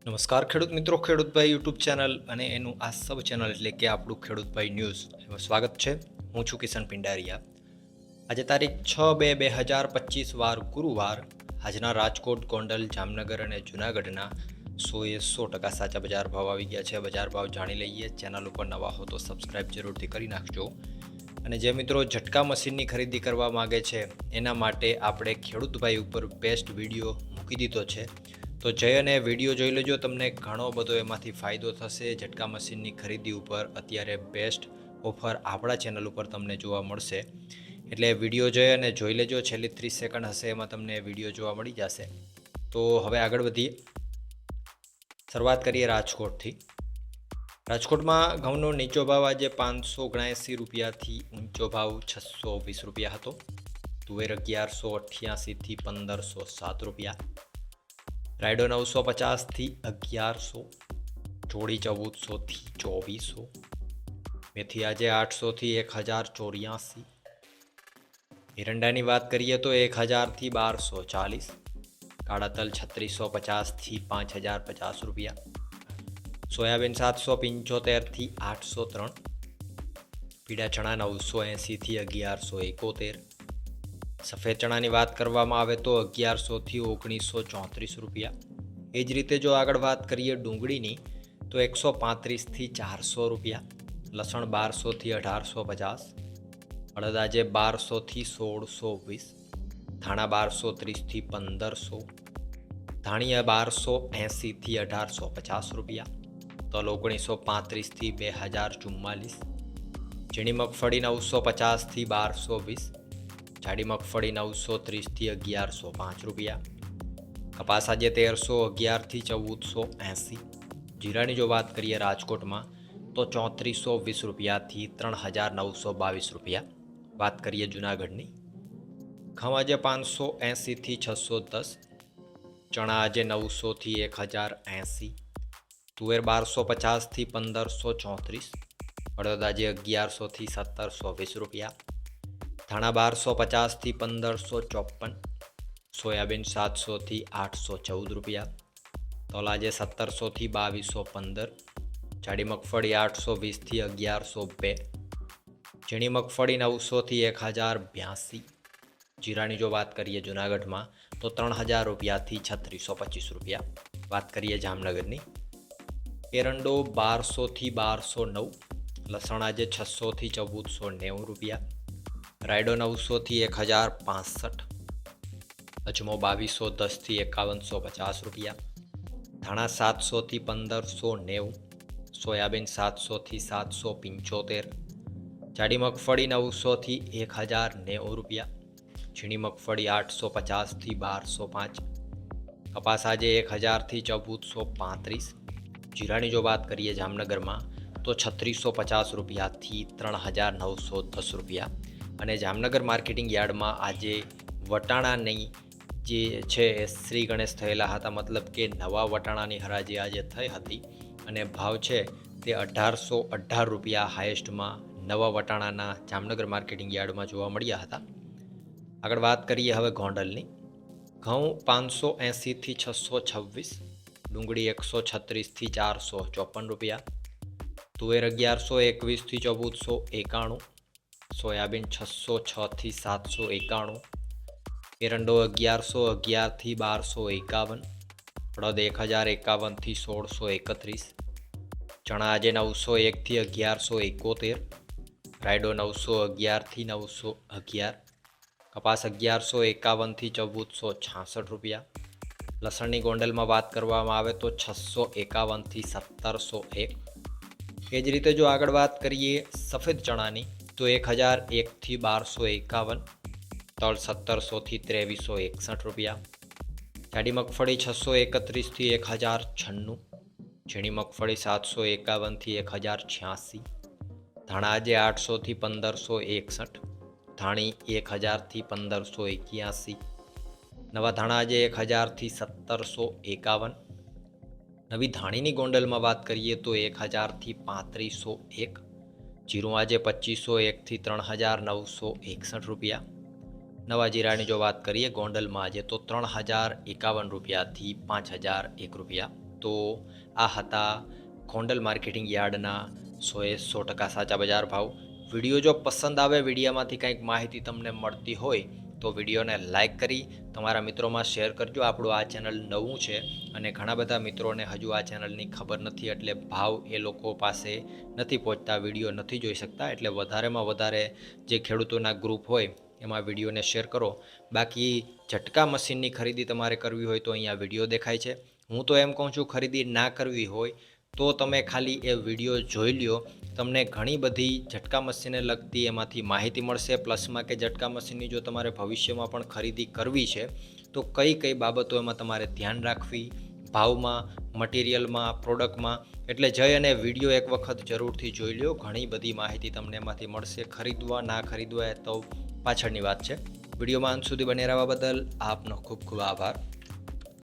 નમસ્કાર ખેડૂત મિત્રો, ખેડૂતભાઈ યુટ્યુબ ચેનલ અને એનું આ સબ ચેનલ એટલે કે આપણું ખેડૂતભાઈ ન્યૂઝ એમાં સ્વાગત છે. હું છું કિશન પિંડારિયા. આજે તારીખ 6/2/2025 વાર ગુરુવાર. આજના રાજકોટ, ગોંડલ, જામનગર અને જૂનાગઢના 100% સાચા બજાર ભાવ આવી ગયા છે. બજાર ભાવ જાણી લઈએ. ચેનલ ઉપર નવા હો તો સબસ્ક્રાઇબ જરૂરથી કરી નાખજો. અને જે મિત્રો ઝટકા મશીનની ખરીદી કરવા માગે છે એના માટે આપણે ખેડૂતભાઈ ઉપર બેસ્ટ વિડીયો મૂકી દીધો છે. તો જઈ અને વિડીયો જોઈ લેજો, તમને ઘણો બધો એમાંથી ફાયદો થશે. ઝટકા મશીનની ખરીદી ઉપર અત્યારે બેસ્ટ ઓફર આપણા ચેનલ ઉપર તમને જોવા મળશે. એટલે વિડીયો જોઈ અને જોઈ લેજો. છેલ્લી 30 સેકન્ડ હશે એમાં તમને વિડીયો જોવા મળી જશે. તો હવે આગળ વધીએ. શરૂઆત કરીએ રાજકોટથી. રાજકોટમાં ઘઉંનો નીચો ભાવ આજે 579 રૂપિયાથી ઊંચો ભાવ 620 રૂપિયા હતો. તુવેર 1188થી 1507 રૂપિયા. રાયડો 950થી 1100, ચોળી 1400થી 2400, મેથી આજે 800થી 1084. એરંડાની વાત કરીએ તો 1000થી 1240. કાળા તલ 3650થી 5050 રૂપિયા. સોયાબીન 775થી 803. પીળા ચણા 980થી 1171. સફેદ ચણાની વાત કરવામાં આવે તો 1100થી 1934 રૂપિયા. એ જ રીતે જો આગળ વાત કરીએ ડુંગળીની તો 135થી 400 રૂપિયા. લસણ 1200થી 1850. અડદ આજે 1200થી 1620. ધાણા 1230થી 1500. ધાણિયા 1280થી 1850 રૂપિયા. તલ 1935થી 2044. ઝીણી મગફળી 950થી 1220. જાડી મગફળી 930થી 1105 રૂપિયા. કપાસ આજે 1311થી 1480. જીરાની જો વાત કરીએ રાજકોટમાં તો 3420 રૂપિયાથી 3922 રૂપિયા. વાત કરીએ જૂનાગઢની. ઘઉં આજે 580થી 610. ચણા આજે 900થી 1080. તુવેર 1250થી 1534. અડદ આજે 1100થી 1720 રૂપિયા. ધાણા 1250થી 1554. સોયાબીન 700થી 814 રૂપિયા. તલ આજે 1700થી 2215. જાડી મગફળી 820થી 1102. ઝીણી મગફળી 900થી 1082. જીરાની જો વાત કરીએ જૂનાગઢમાં તો 3000 રૂપિયાથી 3625 રૂપિયા. વાત કરીએ જામનગરની. એરંડો 1200થી 1209. લસણ આજે 600થી 1490 રૂપિયા. રાયડો 900થી 1065. અજમો 2210થી 5150 રૂપિયા. ધાણા 700થી 1590. સોયાબીન 700થી 775. જાડી મગફળી 900થી 1090 રૂપિયા. ઝીણી મગફળી 850થી 1205. કપાસ આજે 1000થી 1435. જીરાની જો વાત કરીએ જામનગરમાં તો 3650 રૂપિયાથી 3910 રૂપિયા. અને જામનગર માર્કેટિંગ યાર્ડમાં આજે વટાણાની જે છે એ શ્રી ગણેશ થયેલા હતા, મતલબ કે નવા વટાણાની હરાજી આજે થઈ હતી અને ભાવ છે તે 1818 રૂપિયા હાઈએસ્ટમાં નવા વટાણાના જામનગર માર્કેટિંગ યાર્ડમાં જોવા મળ્યા હતા. આગળ વાત કરીએ હવે ગોંડલની. ઘઉં 580થી 626. ડુંગળી 136થી 454 રૂપિયા. તુવેર 1121થી 1491. સોયાબીન 606થી 791. એરંડો 1111થી 1251. અડદ 1051થી 1631. ચણા આજે 901થી 1171. રાયડો 911થી 911. કપાસ 1151થી 1466 રૂપિયા. લસણની ગોંડલમાં વાત કરવામાં આવે તો 651થી 1701. એ જ રીતે જો આગળ વાત કરીએ સફેદ ચણાની તો 1001થી 1251. તલ 1700થી 2361 રૂપિયા. જાડી મગફળી 631થી 1096. ઝીણી મગફળી 751થી 1086. ધાણા આજે 800થી 1561. ધાણી 1000થી 1581. નવા ધાણા આજે 1000થી 1751. નવી ધાણીની ગોંડલમાં વાત કરીએ તો 1000થી 3501. જીરું આજે 2501થી 3961 રૂપિયા. નવા જીરાની જો વાત કરીએ ગોંડલમાં આજે તો 3051 રૂપિયાથી 5001 રૂપિયા. તો આ હતા ગોંડલ માર્કેટિંગ યાર્ડના 100% સાચા બજાર ભાવ. વિડીયો જો પસંદ આવે, વિડીયોમાંથી કંઈક માહિતી તમને મળતી હોય તો વિડીયોને લાઇક કરી તમારા મિત્રોમાં શેર કરજો. આપણું આ ચેનલ નવું છે અને ઘણા બધા મિત્રોને હજુ આ ચેનલની ખબર નથી, એટલે ભાવ એ લોકો પાસે નથી પહોંચતા, વિડીયો નથી જોઈ શકતા. એટલે વધારેમાં વધારે જે ખેડૂતોના ગ્રુપ હોય એમાં વિડીયોને શેર કરો. બાકી ઝટકા મશીનની ખરીદી તમારે કરવી હોય તો અહીંયા વિડીયો દેખાય છે. હું તો એમ કહું છું, ખરીદી ના કરવી હોય તો તમે ખાલી એ વિડીયો જોઈ લ્યો. તમને ઘણી બધી ઝટકા મશીનને લગતી એમાંથી માહિતી મળશે. પ્લસમાં કે ઝટકા મશીનની જો તમારે ભવિષ્યમાં પણ ખરીદી કરવી છે તો કઈ કઈ બાબતો એમાં તમારે ધ્યાન રાખવી, ભાવમાં, મટીરિયલમાં, પ્રોડક્ટમાં. એટલે જઈ અને વિડીયો એક વખત જરૂરથી જોઈ લ્યો. ઘણી બધી માહિતી તમને એમાંથી મળશે. ખરીદવા ના ખરીદવા એ તો પાછળની વાત છે. વિડીયોમાં અંત સુધી બને રહેવા બદલ આપનો ખૂબ ખૂબ આભાર.